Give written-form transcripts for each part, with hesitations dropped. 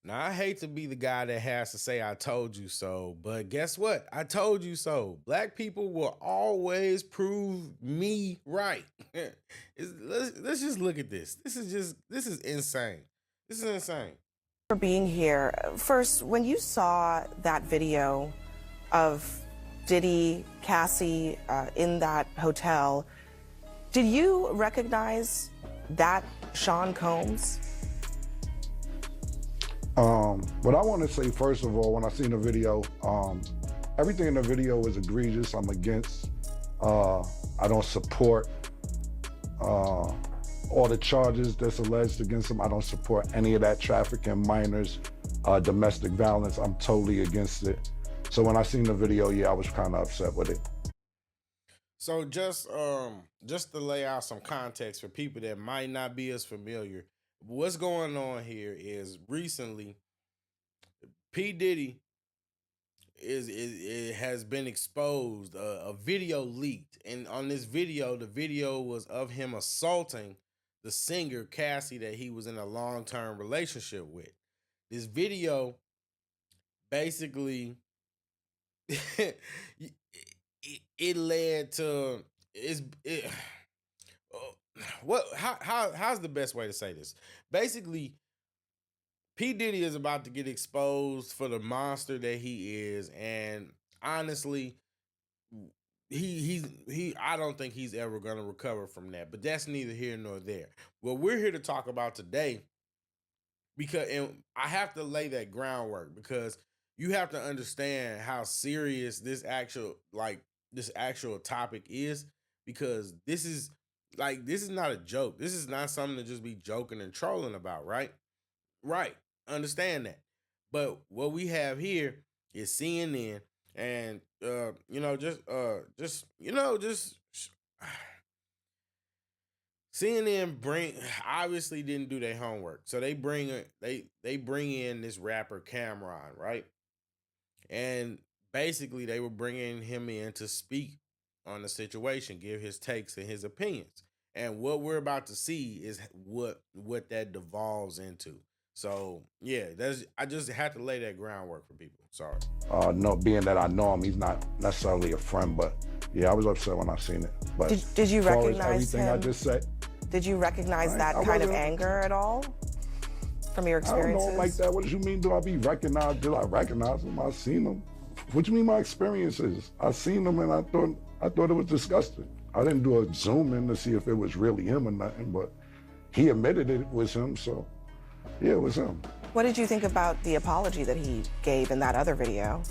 Now, I hate to be the guy that has to say I told you so, but guess what? I told you so. Black people will always prove me right. Let's just look at this. This is insane. This is insane. For being here. First, when you saw that video of Diddy, Cassie in that hotel, did you recognize that Sean Combs? What I want to say, first of all, when I seen the video, everything in the video was egregious. I'm against. I don't support all the charges that's alleged against him. I don't support any of that trafficking, minors, domestic violence. I'm totally against it. So when I seen the video, yeah, I was kind of upset with it. So just to lay out some context for people that might not be as familiar, what's going on here is recently P. Diddy it has been exposed. A video leaked, and on this video, the video was of him assaulting the singer Cassie that he was in a long-term relationship with. This video basically it led to how's the best way to say this? Basically, P. Diddy is about to get exposed for the monster that he is, and honestly, I don't think he's ever gonna recover from that. But that's neither here nor there. What we're here to talk about today, because and I have to lay that groundwork because you have to understand how serious this actual topic is, because this is not a joke. This is not something to just be joking and trolling about, right? Right. Understand that. But what we have here is CNN, and CNN obviously didn't do their homework. So they bring in this rapper Camron, right? And basically they were bringing him in to speak on the situation, give his takes and his opinions. And what we're about to see is what that devolves into. So yeah, I just had to lay that groundwork for people. Sorry. No, being that I know him, he's not necessarily a friend, but yeah, I was upset when I seen it. But did you recognize everything him? I just said? Did you recognize that kind of anger at all from your experiences? I don't know like that. What do you mean? Do I be recognized? Did I recognize him? I seen him. What do you mean my experiences? I seen him and I thought it was disgusting. I didn't do a zoom in to see if it was really him or nothing, but he admitted it was him, so yeah, it was him. What did you think about the apology that he gave in that other video?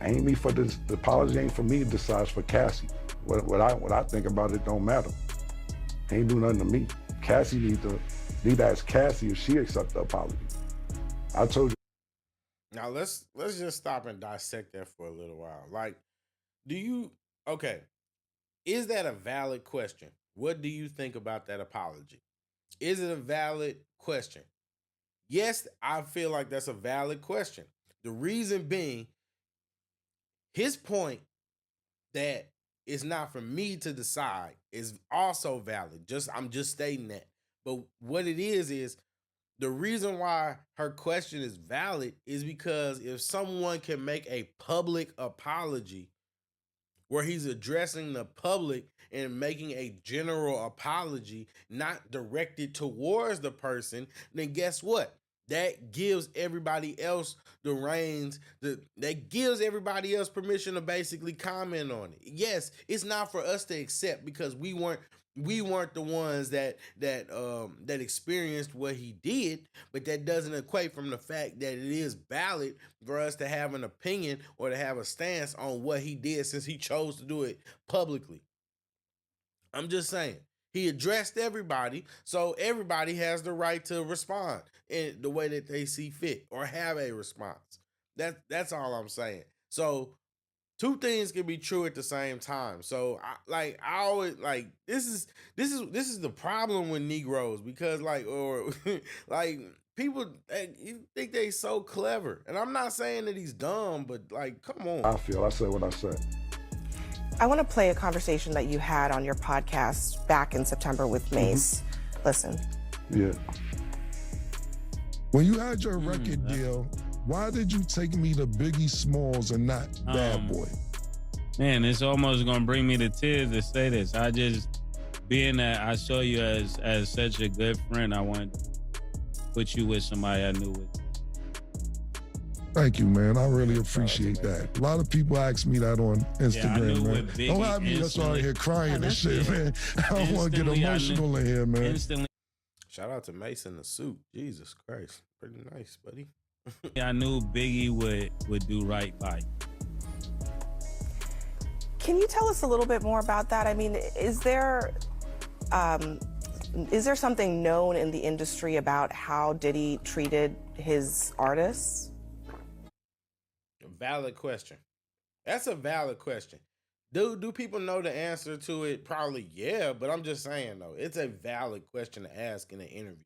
Ain't me for this. The apology ain't for me to decide, it's for Cassie. What I think about it don't matter. Ain't do nothing to me. Cassie need to ask Cassie if she accept the apology. I told you. Now let's just stop and dissect that for a little while. Like, is that a valid question? What do you think about that apology? Is it a valid question? Yes, I feel like that's a valid question. The reason being, his point that it's not for me to decide is also valid. I'm just stating that. But what it is the reason why her question is valid is because if someone can make a public apology where he's addressing the public and making a general apology, not directed towards the person, then guess what? That gives everybody else the reins, that gives everybody else permission to basically comment on it. Yes, it's not for us to accept because we weren't the ones that experienced what he did, but that doesn't equate from the fact that it is valid for us to have an opinion or to have a stance on what he did since he chose to do it publicly. I'm just saying. He addressed everybody, so everybody has the right to respond in the way that they see fit or have a response. That's all I'm saying. So two things can be true at the same time. So I always this is the problem with Negroes, because people you think they so clever, and I'm not saying that he's dumb, but come on. I said what I said. I want to play a conversation that you had on your podcast back in September with Mace. Listen. Yeah. When you had your record deal, why did you take me to Biggie Smalls and not Bad Boy? Man, it's almost gonna bring me to tears to say this. I just, being that I saw you as such a good friend, I wanted to put you with somebody I knew with. Thank you, man. I really appreciate that. A lot of people ask me that on Instagram, man. Don't have me that's out here crying and shit, man. I don't want to get emotional in here, man. Instantly. Shout out to Mace in the suit. Jesus Christ. Pretty nice, buddy. I knew Biggie would do right by you. Can you tell us a little bit more about that? I mean, is there something known in the industry about how Diddy treated his artists? Valid question. That's a valid question. Do people know the answer to it? Probably, yeah, but I'm just saying, though, it's a valid question to ask in an interview.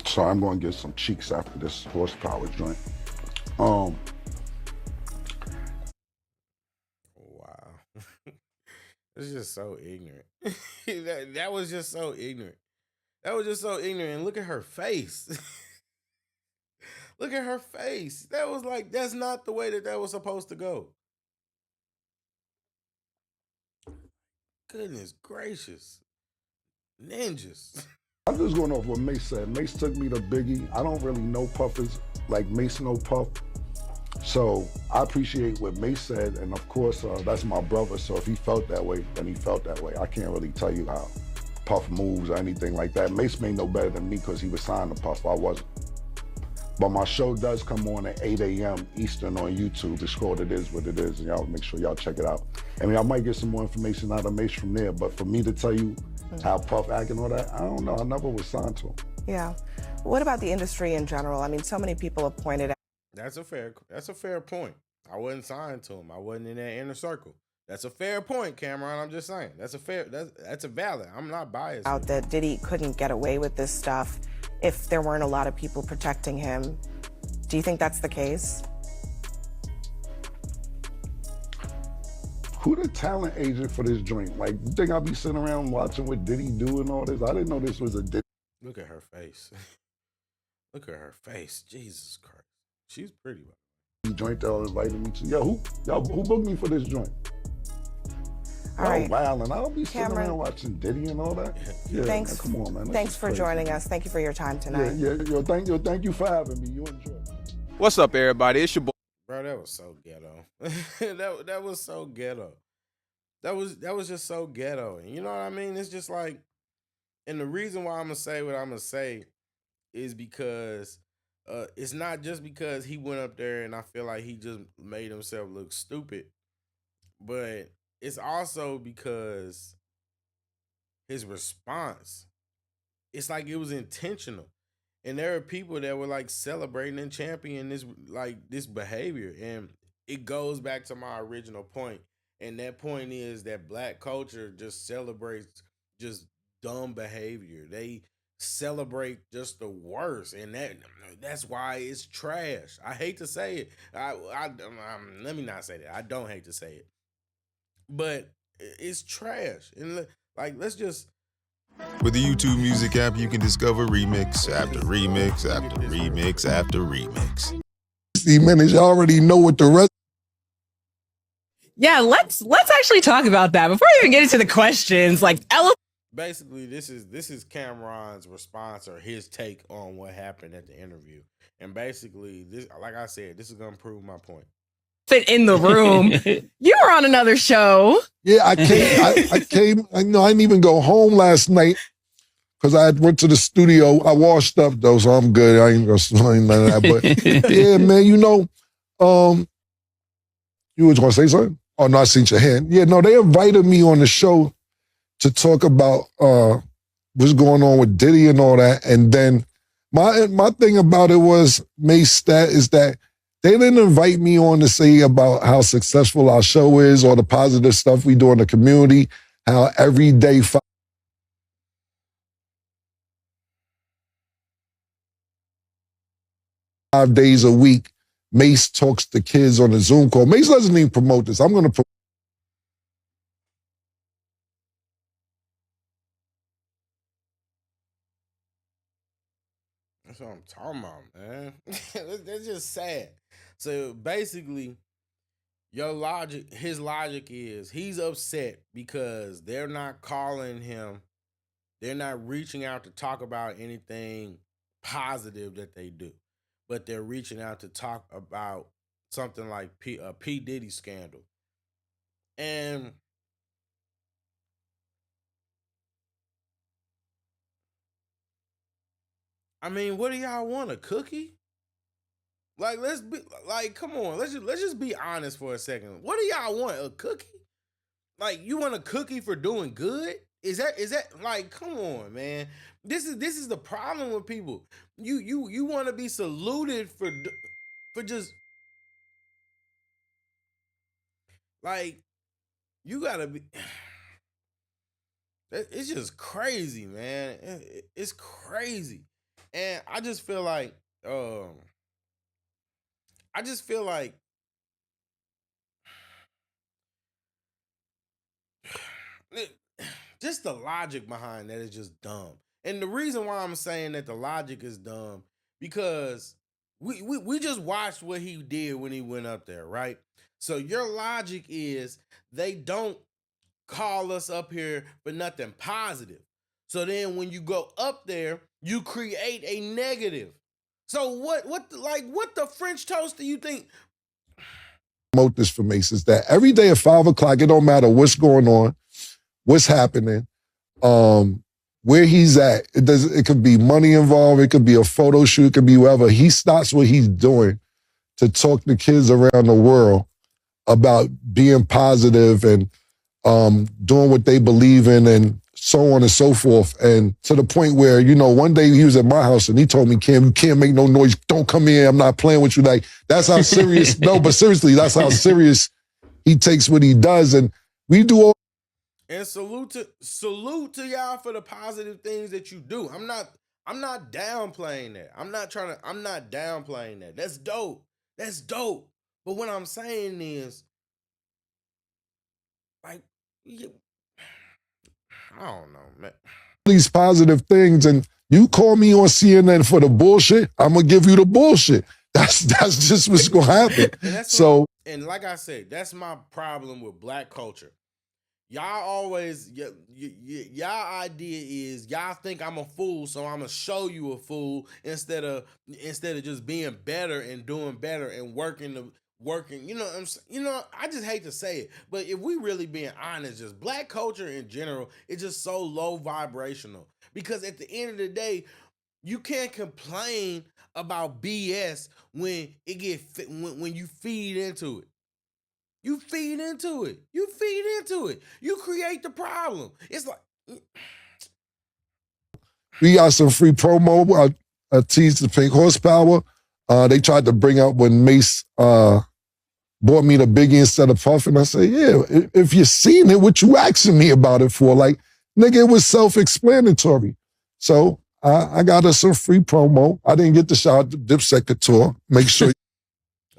So I'm going to get some cheeks after this horsepower joint. Wow. It's just so ignorant. that was just so ignorant. That was just so ignorant. And look at her face. Look at her face. That was like, that's not the way that was supposed to go. Goodness gracious. Ninjas. I'm just going off what Mace said. Mace took me to Biggie. I don't really know Puffers like Mace know Puff. So I appreciate what Mace said. And of course, that's my brother. So if he felt that way, then he felt that way. I can't really tell you how Puff moves or anything like that. Mace may know better than me because he was signed to Puff. I wasn't. But my show does come on at 8 a.m. Eastern on YouTube. It's called It Is What It Is, and y'all make sure y'all check it out. I mean, I might get some more information out of Mace from there, but for me to tell you how Puff act and all that, I don't know. I never was signed to him. Yeah. What about the industry in general? I mean, so many people have pointed out. That's a fair point. I wasn't signed to him. I wasn't in that inner circle. That's a fair point, Camron. I'm just saying. That's a valid. I'm not biased. Out that Diddy couldn't get away with this stuff if there weren't a lot of people protecting him. Do you think that's the case? Who the talent agent for this joint? Like, you think I'll be sitting around watching what Diddy do and all this? I didn't know this was a Diddy. Look at her face. Look at her face. Jesus Christ. She's pretty. Joint that invited me to. Yo, who booked me for this joint? All right. Wow, and I don't be sitting around watching Diddy and all that. Yeah, thanks. Man, come on, man. Thanks for joining us. Thank you for your time tonight. Yeah. Thank you for having me. You enjoy. What's up, everybody? It's your boy. Bro, that was so ghetto. that was so ghetto. That was just so ghetto. And you know what I mean? It's just like, and the reason why I'm gonna say what I'm gonna say is because it's not just because he went up there and I feel like he just made himself look stupid, but it's also because his response, it's like it was intentional. And there are people that were like celebrating and championing this behavior. And it goes back to my original point. And that point is that Black culture just celebrates just dumb behavior. They celebrate just the worst. And that's why it's trash. I hate to say it. Let me not say that. I don't hate to say it. But it's trash. And like, let's just. With the YouTube Music app, you can discover remix after remix after remix after remix. 60 minutes, you already know what the rest. Yeah, let's actually talk about that before we even get into the questions. Like, basically, this is Camron's response or his take on what happened at the interview, and basically, this, like I said, this is gonna prove my point. Fit in the room. You were on another show. Yeah, I came. I didn't even go home last night because I went to the studio. I washed up though, so I'm good. I ain't gonna explain none of that. But yeah, man, you was gonna say something? Oh no, I seen your hand. Yeah, no, they invited me on the show to talk about what's going on with Diddy and all that. And then my thing about it was, Mace, that is that they didn't invite me on to say about how successful our show is or the positive stuff we do in the community, how every day 5 days a week, Mace talks to kids on a Zoom call. Mace doesn't even promote this. I'm going to That's what I'm talking about, man. That's just sad. So basically, his logic is he's upset because they're not calling him, they're not reaching out to talk about anything positive that they do, but they're reaching out to talk about something like a P. Diddy scandal. And I mean, what do y'all want? A cookie? Like, let's be like, come on, let's just be honest for a second. What do y'all want? A cookie? Like, you want a cookie for doing good? Is that like, come on, man? This is the problem with people. You want to be saluted for just like, you gotta be. It's just crazy, man. It's crazy, and I just feel like, I just feel like just the logic behind that is just dumb. And the reason why I'm saying that the logic is dumb, because we just watched what he did when he went up there, right? So your logic is they don't call us up here for nothing positive. So then when you go up there, you create a negative. So what the French toast do you think? Promote this for Mace is that every day at 5 o'clock, it don't matter what's going on, what's happening, where he's at. It could be money involved, it could be a photo shoot, it could be whatever. He stops what he's doing to talk to kids around the world about being positive and doing what they believe in and so on and so forth. And to the point where, one day he was at my house and he told me, Cam, you can't make no noise. Don't come in. I'm not playing with you. Like, that's how serious, no, but seriously, that's how serious he takes what he does. And we do all. And salute to y'all for the positive things that you do. I'm not downplaying that. I'm not downplaying that. That's dope. That's dope. But what I'm saying is, like, I don't know, man. These positive things, and you call me on CNN for the bullshit, I'm gonna give you the bullshit. That's just what's gonna happen. And like I said, that's my problem with black culture. Y'all always, y'all idea is y'all think I'm a fool, so I'm gonna show you a fool instead of just being better and doing better and working. I just hate to say it, but if we really being honest, just black culture in general is just so low vibrational. Because at the end of the day, you can't complain about BS when when you feed into it. You feed into it. You create the problem. It's like, we got some free promo. I teased the pink horsepower. They tried to bring up when Mace bought me the Biggie instead of Puff, and I said, yeah, if you seen it, what you asking me about it for? Like, nigga, it was self-explanatory. So I got us some free promo. I didn't get the shout out to Dipset Couture. Make sure.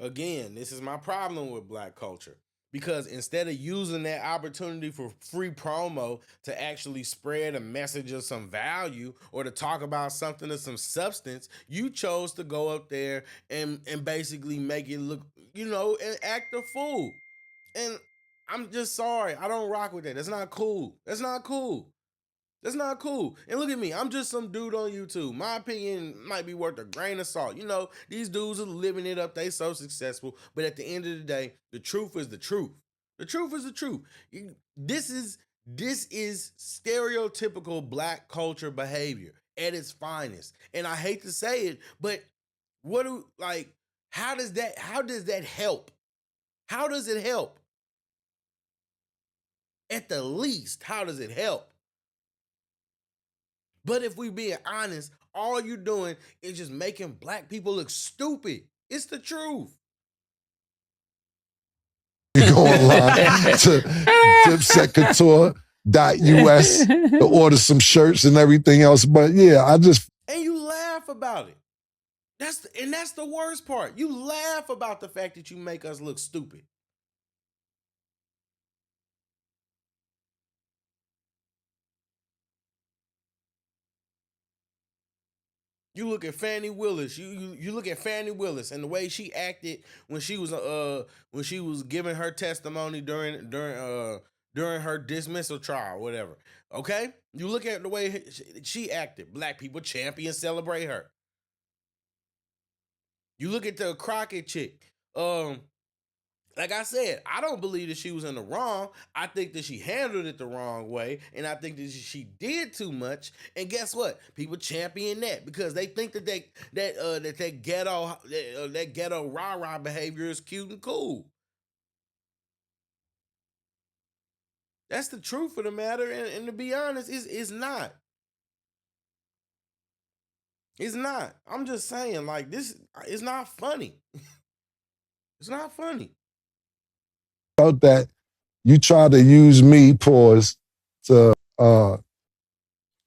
Again, this is my problem with black culture. Because instead of using that opportunity for free promo to actually spread a message of some value or to talk about something of some substance, you chose to go up there and basically make it look, and act a fool. And I'm just sorry. I don't rock with that. That's not cool. That's not cool. And look at me. I'm just some dude on YouTube. My opinion might be worth a grain of salt. These dudes are living it up. They so successful. But at the end of the day, the truth is the truth. The truth is the truth. This is stereotypical black culture behavior at its finest. And I hate to say it, but how does that help? How does it help? At the least, how does it help? But if we being honest, all you're doing is just making black people look stupid. It's the truth. You go online to dipsetcouture.us to order some shirts and everything else. But yeah, And you laugh about it. That's the worst part. You laugh about the fact that you make us look stupid. You look at Fannie Willis. You look at Fannie Willis and the way she acted when she was giving her testimony during her dismissal trial, whatever. Okay, you look at the way she acted. Black people champion, celebrate her. You look at the Crockett chick. Like I said, I don't believe that she was in the wrong. I think that she handled it the wrong way, and I think that she did too much. And guess what? People champion that because they think that that ghetto rah-rah behavior is cute and cool. That's the truth of the matter, and to be honest, it's not. It's not. I'm just saying, like, this is not funny. It's not funny. About that, you try to use me, pause, to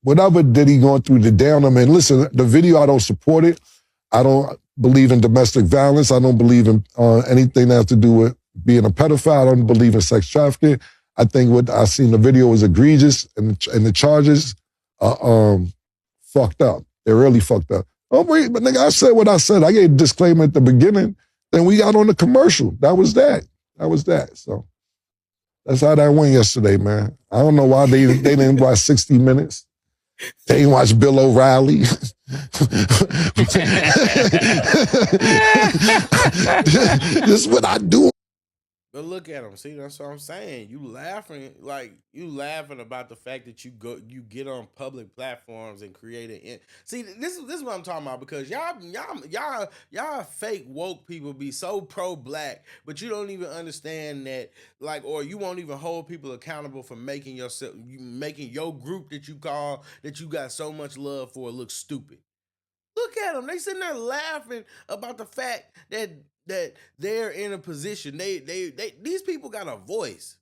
whatever Diddy going through to down him. And listen, the video, I don't support it. I don't believe in domestic violence. I don't believe in anything that has to do with being a pedophile. I don't believe in sex trafficking. I think what I seen the video was egregious, and the charges are fucked up. They're really fucked up. Oh, wait, but nigga, I said what I said. I gave a disclaimer at the beginning. Then we got on the commercial. That was that. So that's how that went yesterday, man. I don't know why they didn't watch 60 Minutes. They didn't watch Bill O'Reilly. This is what I do. But look at them. See, that's what I'm saying. You laughing about the fact that you get on public platforms and create an. See, this is what I'm talking about, because y'all fake woke people be so pro-black, but you don't even understand that, like, or you won't even hold people accountable for making your group that you got so much love for look stupid. Look at them. They sitting there laughing about the fact that they're in a position. These people got a voice.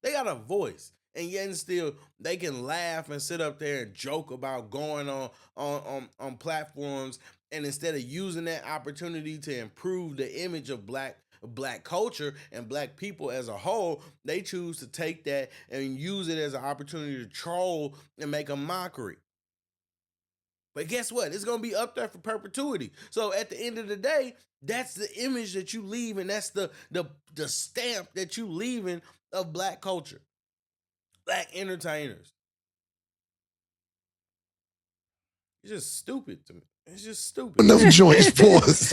They got a voice. And yet still they can laugh and sit up there and joke about going on platforms, and instead of using that opportunity to improve the image of black culture and black people as a whole, they choose to take that and use it as an opportunity to troll and make a mockery. But guess what? It's going to be up there for perpetuity. So at the end of the day, that's the image that you leave, and that's the stamp that you leaving of black culture, black entertainers. It's just stupid to me. It's just stupid. Enough joints, pause.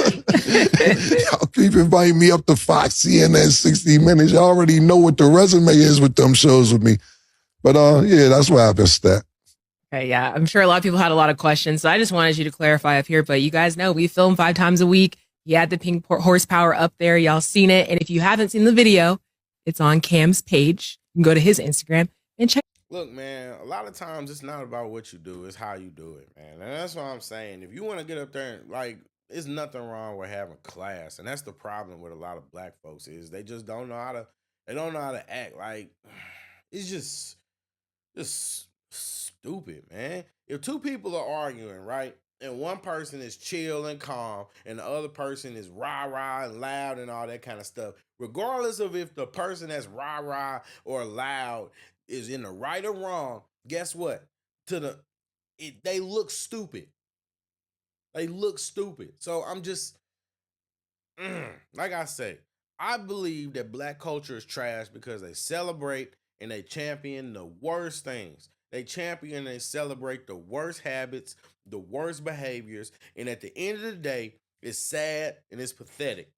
Y'all keep inviting me up to Fox, CNN, 60 Minutes. Y'all already know what the resume is with them shows with me. But yeah, that's what happens, Stat. Okay, yeah, I'm sure a lot of people had a lot of questions, so I just wanted you to clarify up here. But you guys know we film 5 times a week. He had the pink horsepower up there. Y'all seen it. And if you haven't seen the video, it's on Cam's page. You can go to his Instagram and check. Look, man, a lot of times it's not about what you do. It's how you do it, man. And that's what I'm saying. If you want to get up there and, like, there's nothing wrong with having class. And that's the problem with a lot of black folks is they just don't know how to act. Like, it's just stupid, man. If two people are arguing, right, and one person is chill and calm and the other person is rah-rah and loud and all that kind of stuff, regardless of if the person that's rah-rah or loud is in the right or wrong, guess what? They look stupid. They look stupid. So I'm just, like I say, I believe that black culture is trash because they celebrate and they champion the worst things. They champion and they celebrate the worst habits, the worst behaviors, and at the end of the day, it's sad and it's pathetic.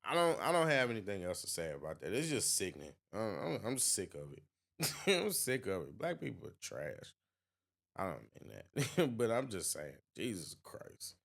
I don't have anything else to say about that. It's just sickening. I'm sick of it. I'm sick of it. Black people are trash. I don't mean that, but I'm just saying, Jesus Christ.